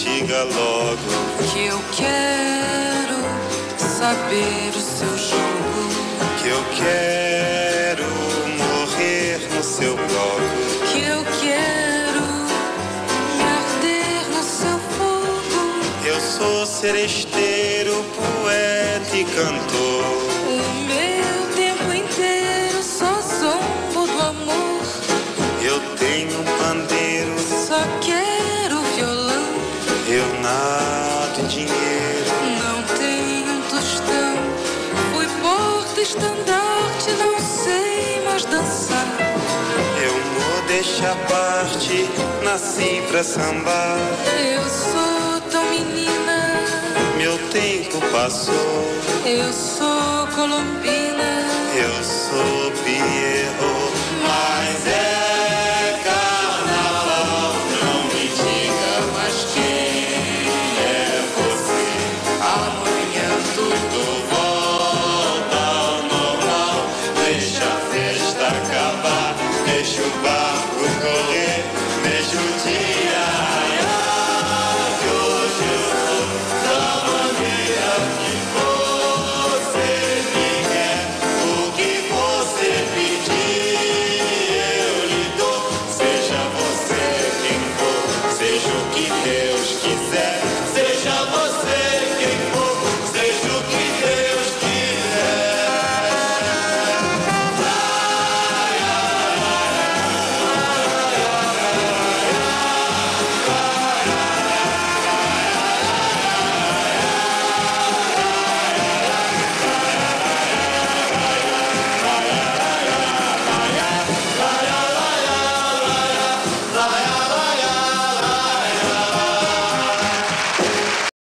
diga logo que eu quero saber o seu jogo, que eu quero morrer no seu bloco, que eu quero me arder no seu fogo. Eu sou seresteiro, poeta e cantor. O meu tempo inteiro só zombo do amor. Eu tenho um pandeiro, só quero violão. Eu nado em dinheiro, não tenho um tostão. Fui porta-estandarte, não sei mais dançar. Eu modéstia à parte, nasci pra sambar. Eu sou tão menina, meu tempo passou. Eu sou colombina, eu sou Biel.